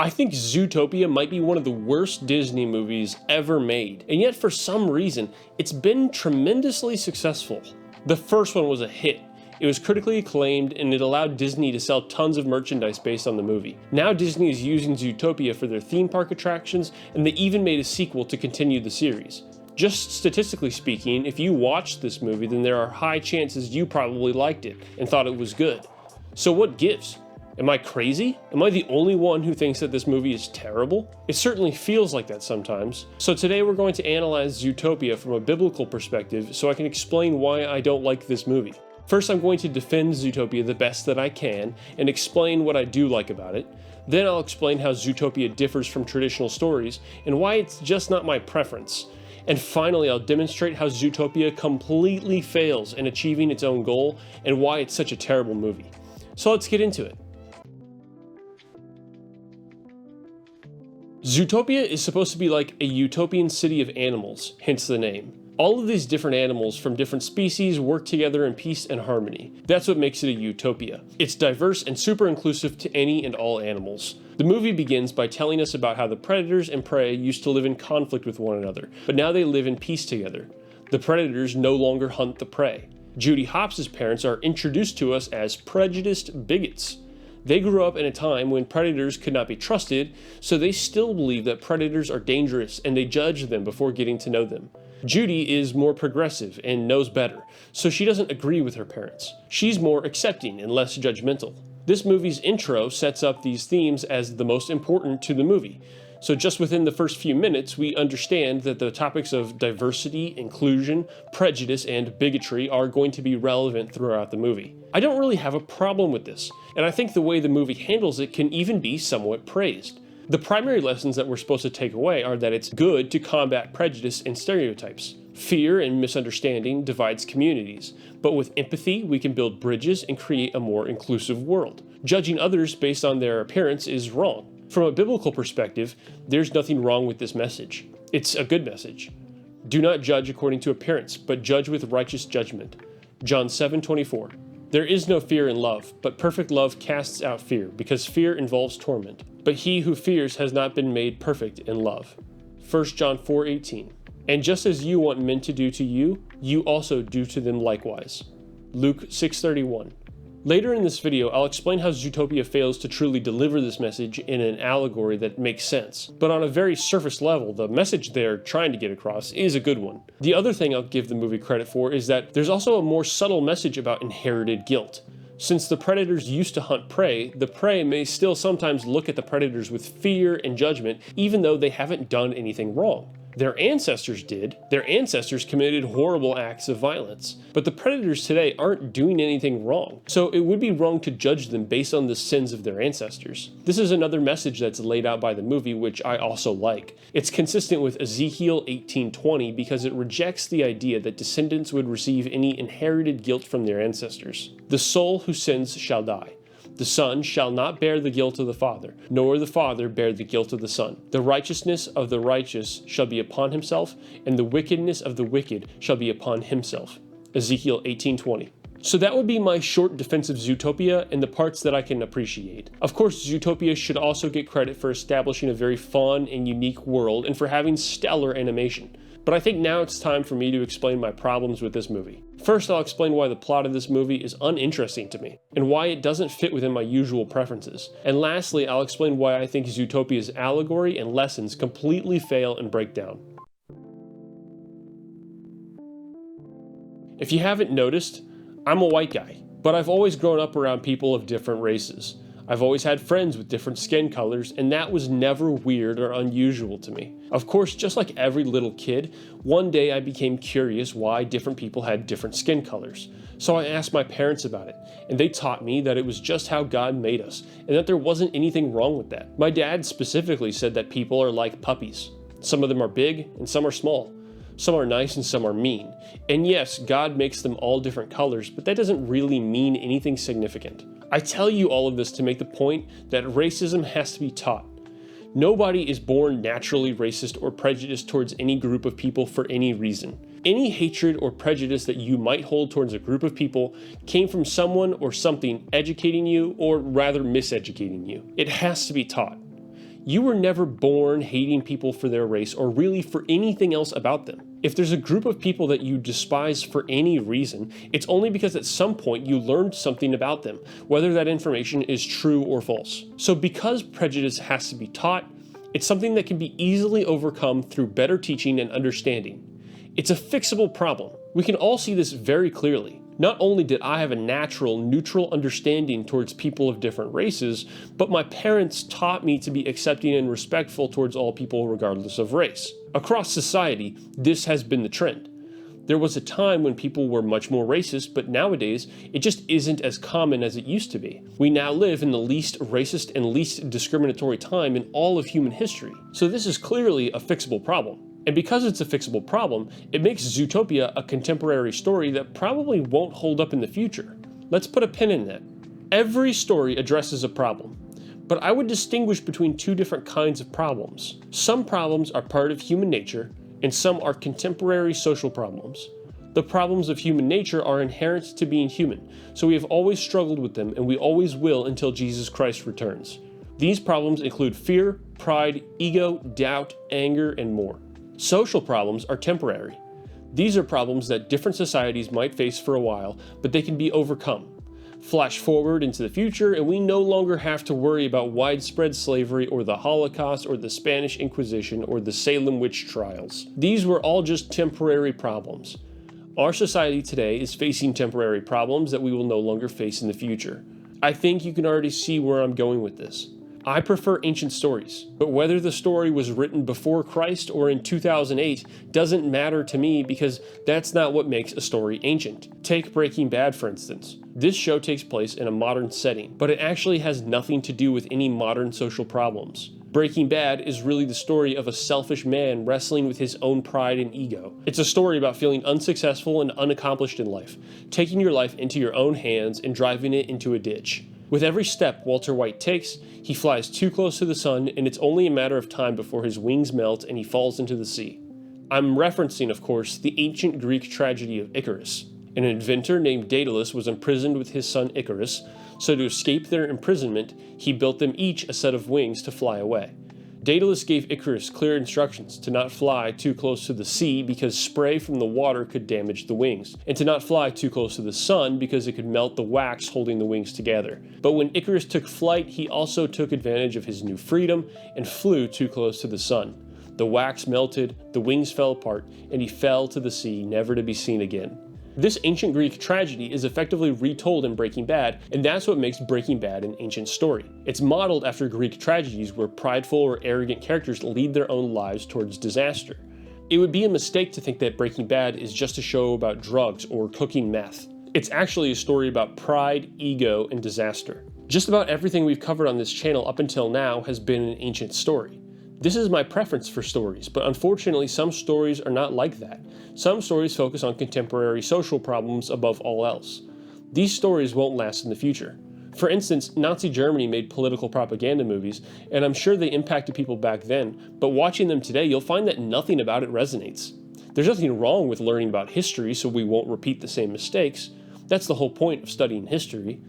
I think Zootopia might be one of the worst Disney movies ever made, and yet for some reason, it's been tremendously successful. The first one was a hit. It was critically acclaimed, and it allowed Disney to sell tons of merchandise based on the movie. Now Disney is using Zootopia for their theme park attractions, and they even made a sequel to continue the series. Just statistically speaking, if you watched this movie, then there are high chances you probably liked it and thought it was good. So what gives? Am I crazy? Am I the only one who thinks that this movie is terrible? It certainly feels like that sometimes. So today we're going to analyze Zootopia from a biblical perspective so I can explain why I don't like this movie. First, I'm going to defend Zootopia the best that I can and explain what I do like about it. Then I'll explain how Zootopia differs from traditional stories and why it's just not my preference. And finally, I'll demonstrate how Zootopia completely fails in achieving its own goal and why it's such a terrible movie. So let's get into it. Zootopia is supposed to be like a utopian city of animals, hence the name. All of these different animals from different species work together in peace and harmony. That's what makes it a utopia. It's diverse and super inclusive to any and all animals. The movie begins by telling us about how the predators and prey used to live in conflict with one another, but now they live in peace together. The predators no longer hunt the prey. Judy Hopps' parents are introduced to us as prejudiced bigots. They grew up in a time when predators could not be trusted, so they still believe that predators are dangerous and they judge them before getting to know them. Judy is more progressive and knows better, so she doesn't agree with her parents. She's more accepting and less judgmental. This movie's intro sets up these themes as the most important to the movie. So just within the first few minutes, we understand that the topics of diversity, inclusion, prejudice, and bigotry are going to be relevant throughout the movie. I don't really have a problem with this, and I think the way the movie handles it can even be somewhat praised. The primary lessons that we're supposed to take away are that it's good to combat prejudice and stereotypes. Fear and misunderstanding divides communities, but with empathy, we can build bridges and create a more inclusive world. Judging others based on their appearance is wrong. From a biblical perspective, there's nothing wrong with this message. It's a good message. Do not judge according to appearance, but judge with righteous judgment. John 7:24. There is no fear in love, but perfect love casts out fear, because fear involves torment. But he who fears has not been made perfect in love. 1 John 4:18. And just as you want men to do to you, you also do to them likewise. Luke 6:31. Later in this video, I'll explain how Zootopia fails to truly deliver this message in an allegory that makes sense. But on a very surface level, the message they're trying to get across is a good one. The other thing I'll give the movie credit for is that there's also a more subtle message about inherited guilt. Since the predators used to hunt prey, the prey may still sometimes look at the predators with fear and judgment, even though they haven't done anything wrong. Their ancestors did. Their ancestors committed horrible acts of violence. But the predators today aren't doing anything wrong. So it would be wrong to judge them based on the sins of their ancestors. This is another message that's laid out by the movie, which I also like. It's consistent with Ezekiel 18:20 because it rejects the idea that descendants would receive any inherited guilt from their ancestors. The soul who sins shall die. The Son shall not bear the guilt of the Father, nor the Father bear the guilt of the Son. The righteousness of the righteous shall be upon himself, and the wickedness of the wicked shall be upon himself. Ezekiel 18:20. So that would be my short defense of Zootopia and the parts that I can appreciate. Of course, Zootopia should also get credit for establishing a very fun and unique world and for having stellar animation. But I think now it's time for me to explain my problems with this movie. First, I'll explain why the plot of this movie is uninteresting to me, and why it doesn't fit within my usual preferences. And lastly, I'll explain why I think Zootopia's allegory and lessons completely fail and break down. If you haven't noticed, I'm a white guy, but I've always grown up around people of different races. I've always had friends with different skin colors, and that was never weird or unusual to me. Of course, just like every little kid, one day I became curious why different people had different skin colors. So I asked my parents about it, and they taught me that it was just how God made us, and that there wasn't anything wrong with that. My dad specifically said that people are like puppies. Some of them are big, and some are small. Some are nice and some are mean. And yes, God makes them all different colors, but that doesn't really mean anything significant. I tell you all of this to make the point that racism has to be taught. Nobody is born naturally racist or prejudiced towards any group of people for any reason. Any hatred or prejudice that you might hold towards a group of people came from someone or something educating you, or rather miseducating you. It has to be taught. You were never born hating people for their race or really for anything else about them. If there's a group of people that you despise for any reason, it's only because at some point you learned something about them, whether that information is true or false. So because prejudice has to be taught, it's something that can be easily overcome through better teaching and understanding. It's a fixable problem. We can all see this very clearly. Not only did I have a natural, neutral understanding towards people of different races, but my parents taught me to be accepting and respectful towards all people regardless of race. Across society, this has been the trend. There was a time when people were much more racist, but nowadays, it just isn't as common as it used to be. We now live in the least racist and least discriminatory time in all of human history. So this is clearly a fixable problem. And because it's a fixable problem, it makes Zootopia a contemporary story that probably won't hold up in the future. Let's put a pin in that. Every story addresses a problem, but I would distinguish between two different kinds of problems. Some problems are part of human nature, and some are contemporary social problems. The problems of human nature are inherent to being human, so we have always struggled with them and we always will until Jesus Christ returns. These problems include fear, pride, ego, doubt, anger, and more. Social problems are temporary. These are problems that different societies might face for a while, but they can be overcome. Flash forward into the future, and we no longer have to worry about widespread slavery or the Holocaust or the Spanish Inquisition or the Salem witch trials. These were all just temporary problems. Our society today is facing temporary problems that we will no longer face in the future. I think you can already see where I'm going with this. I prefer ancient stories, but whether the story was written before Christ or in 2008 doesn't matter to me because that's not what makes a story ancient. Take Breaking Bad, for instance. This show takes place in a modern setting, but it actually has nothing to do with any modern social problems. Breaking Bad is really the story of a selfish man wrestling with his own pride and ego. It's a story about feeling unsuccessful and unaccomplished in life, taking your life into your own hands and driving it into a ditch. With every step Walter White takes, he flies too close to the sun, and it's only a matter of time before his wings melt and he falls into the sea. I'm referencing, of course, the ancient Greek tragedy of Icarus. An inventor named Daedalus was imprisoned with his son Icarus, so to escape their imprisonment, he built them each a set of wings to fly away. Daedalus gave Icarus clear instructions to not fly too close to the sea because spray from the water could damage the wings, and to not fly too close to the sun because it could melt the wax holding the wings together. But when Icarus took flight, he also took advantage of his new freedom and flew too close to the sun. The wax melted, the wings fell apart, and he fell to the sea, never to be seen again. This ancient Greek tragedy is effectively retold in Breaking Bad, and that's what makes Breaking Bad an ancient story. It's modeled after Greek tragedies where prideful or arrogant characters lead their own lives towards disaster. It would be a mistake to think that Breaking Bad is just a show about drugs or cooking meth. It's actually a story about pride, ego, and disaster. Just about everything we've covered on this channel up until now has been an ancient story. This is my preference for stories, but unfortunately some stories are not like that. Some stories focus on contemporary social problems above all else. These stories won't last in the future. For instance, Nazi Germany made political propaganda movies, and I'm sure they impacted people back then, but watching them today you'll find that nothing about it resonates. There's nothing wrong with learning about history so we won't repeat the same mistakes. That's the whole point of studying history.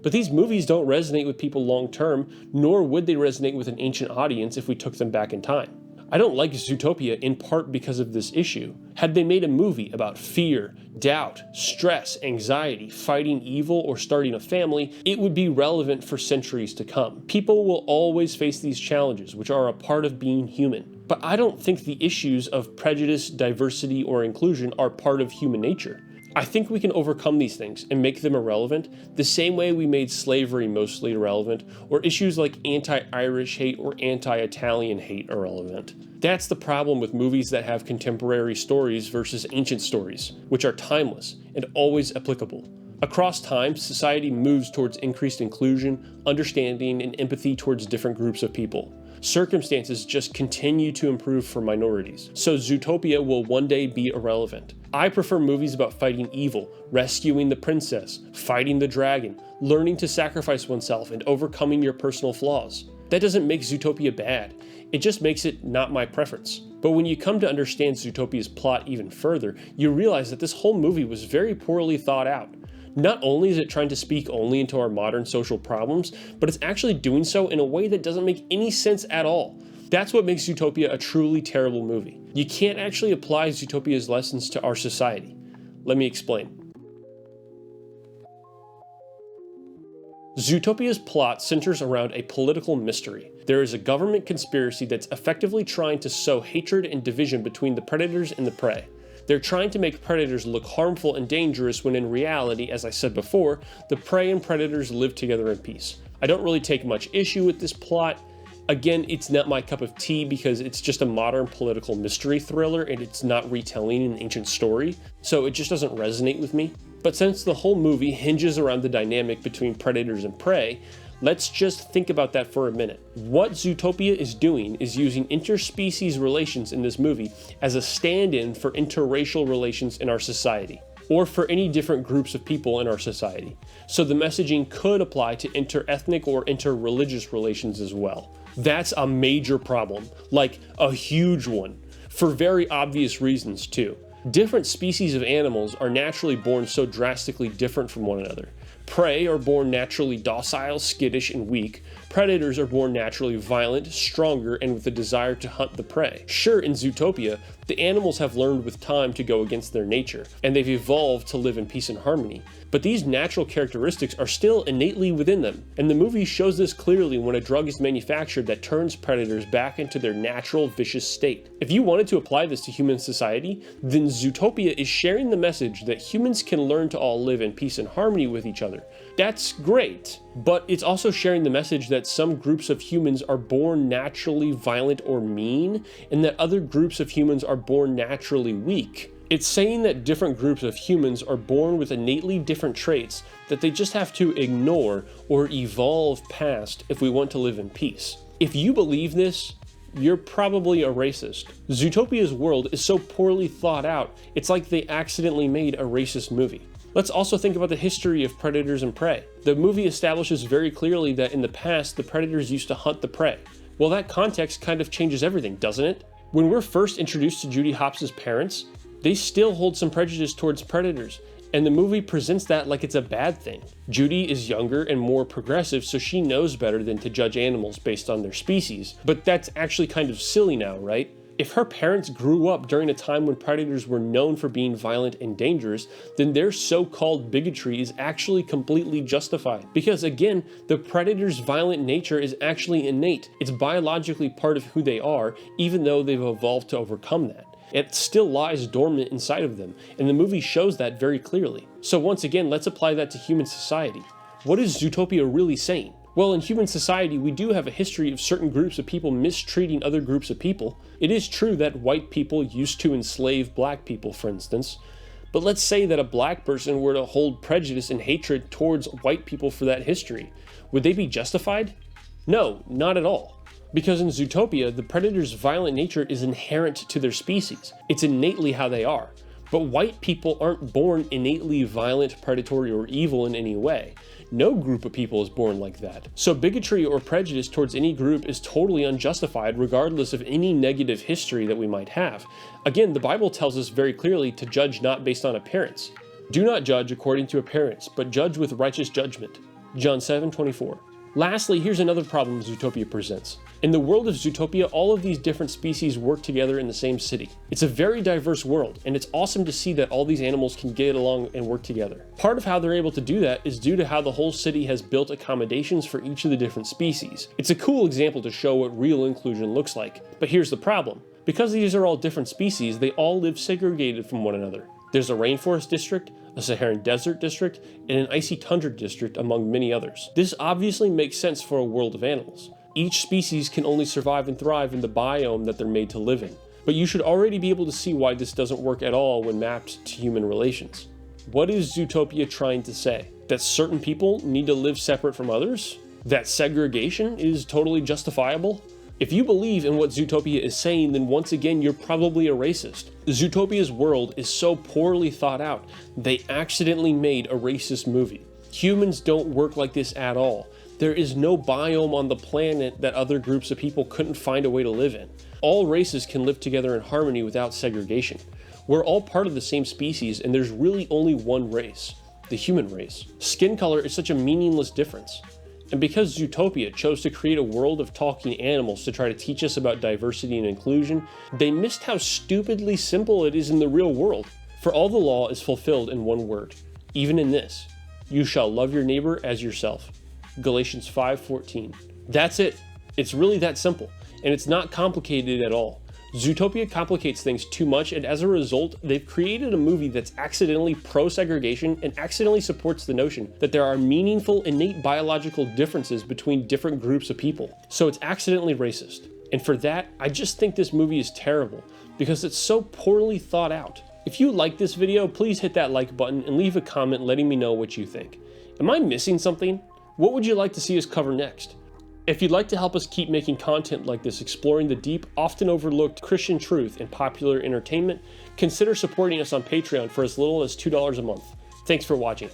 But these movies don't resonate with people long term, nor would they resonate with an ancient audience if we took them back in time. I don't like Zootopia in part because of this issue. Had they made a movie about fear, doubt, stress, anxiety, fighting evil, or starting a family, it would be relevant for centuries to come. People will always face these challenges, which are a part of being human. But I don't think the issues of prejudice, diversity, or inclusion are part of human nature. I think we can overcome these things and make them irrelevant the same way we made slavery mostly irrelevant, or issues like anti-Irish hate or anti-Italian hate irrelevant. That's the problem with movies that have contemporary stories versus ancient stories, which are timeless and always applicable. Across time, society moves towards increased inclusion, understanding, and empathy towards different groups of people. Circumstances just continue to improve for minorities, so Zootopia will one day be irrelevant. I prefer movies about fighting evil, rescuing the princess, fighting the dragon, learning to sacrifice oneself, and overcoming your personal flaws. That doesn't make Zootopia bad, it just makes it not my preference. But when you come to understand Zootopia's plot even further, you realize that this whole movie was very poorly thought out. Not only is it trying to speak only into our modern social problems, but it's actually doing so in a way that doesn't make any sense at all. That's what makes Zootopia a truly terrible movie. You can't actually apply Zootopia's lessons to our society. Let me explain. Zootopia's plot centers around a political mystery. There is a government conspiracy that's effectively trying to sow hatred and division between the predators and the prey. They're trying to make predators look harmful and dangerous when in reality, as I said before, the prey and predators live together in peace. I don't really take much issue with this plot. Again, it's not my cup of tea because it's just a modern political mystery thriller and it's not retelling an ancient story, so it just doesn't resonate with me. But since the whole movie hinges around the dynamic between predators and prey, let's just think about that for a minute. What Zootopia is doing is using interspecies relations in this movie as a stand-in for interracial relations in our society, or for any different groups of people in our society. So the messaging could apply to inter-ethnic or inter-religious relations as well. That's a major problem, like a huge one, for very obvious reasons too. Different species of animals are naturally born so drastically different from one another. Prey are born naturally docile, skittish, and weak. Predators are born naturally violent, stronger, and with a desire to hunt the prey. Sure, in Zootopia, the animals have learned with time to go against their nature, and they've evolved to live in peace and harmony. But these natural characteristics are still innately within them, and the movie shows this clearly when a drug is manufactured that turns predators back into their natural, vicious state. If you wanted to apply this to human society, then Zootopia is sharing the message that humans can learn to all live in peace and harmony with each other. That's great, but it's also sharing the message that some groups of humans are born naturally violent or mean, and that other groups of humans are born naturally weak. It's saying that different groups of humans are born with innately different traits that they just have to ignore or evolve past if we want to live in peace. If you believe this, you're probably a racist. Zootopia's world is so poorly thought out, it's like they accidentally made a racist movie. Let's also think about the history of predators and prey. The movie establishes very clearly that in the past, the predators used to hunt the prey. Well, that context kind of changes everything, doesn't it? When we're first introduced to Judy Hopps' parents, they still hold some prejudice towards predators, and the movie presents that like it's a bad thing. Judy is younger and more progressive, so she knows better than to judge animals based on their species, but that's actually kind of silly now, right? If her parents grew up during a time when predators were known for being violent and dangerous, then their so-called bigotry is actually completely justified. Because again, the predator's violent nature is actually innate. It's biologically part of who they are, even though they've evolved to overcome that. It still lies dormant inside of them, and the movie shows that very clearly. So once again, let's apply that to human society. What is Zootopia really saying? Well, in human society, we do have a history of certain groups of people mistreating other groups of people. It is true that white people used to enslave black people, for instance. But let's say that a black person were to hold prejudice and hatred towards white people for that history. Would they be justified? No, not at all. Because in Zootopia, the predator's violent nature is inherent to their species. It's innately how they are. But white people aren't born innately violent, predatory, or evil in any way. No group of people is born like that. So bigotry or prejudice towards any group is totally unjustified regardless of any negative history that we might have. Again, the Bible tells us very clearly to judge not based on appearance. Do not judge according to appearance, but judge with righteous judgment. John 7:24. Lastly, here's another problem Zootopia presents. In the world of Zootopia, all of these different species work together in the same city. It's a very diverse world, and it's awesome to see that all these animals can get along and work together. Part of how they're able to do that is due to how the whole city has built accommodations for each of the different species. It's a cool example to show what real inclusion looks like. But here's the problem. Because these are all different species, they all live segregated from one another. There's a rainforest district, a Saharan desert district, and an icy tundra district, among many others. This obviously makes sense for a world of animals. Each species can only survive and thrive in the biome that they're made to live in. But you should already be able to see why this doesn't work at all when mapped to human relations. What is Zootopia trying to say? That certain people need to live separate from others? That segregation is totally justifiable? If you believe in what Zootopia is saying, then once again, you're probably a racist. Zootopia's world is so poorly thought out, they accidentally made a racist movie. Humans don't work like this at all. There is no biome on the planet that other groups of people couldn't find a way to live in. All races can live together in harmony without segregation. We're all part of the same species, and there's really only one race. the human race. Skin color is such a meaningless difference. And because Zootopia chose to create a world of talking animals to try to teach us about diversity and inclusion, they missed how stupidly simple it is in the real world. For all the law is fulfilled in one word, even in this, you shall love your neighbor as yourself. Galatians 5:14. That's it. It's really that simple, and it's not complicated at all. Zootopia complicates things too much, and as a result, they've created a movie that's accidentally pro-segregation and accidentally supports the notion that there are meaningful, innate biological differences between different groups of people. So it's accidentally racist. And for that, I just think this movie is terrible, because it's so poorly thought out. If you like this video, please hit that like button and leave a comment letting me know what you think. Am I missing something? What would you like to see us cover next? If you'd like to help us keep making content like this, exploring the deep, often overlooked Christian truth in popular entertainment, consider supporting us on Patreon for as little as $2 a month. Thanks for watching.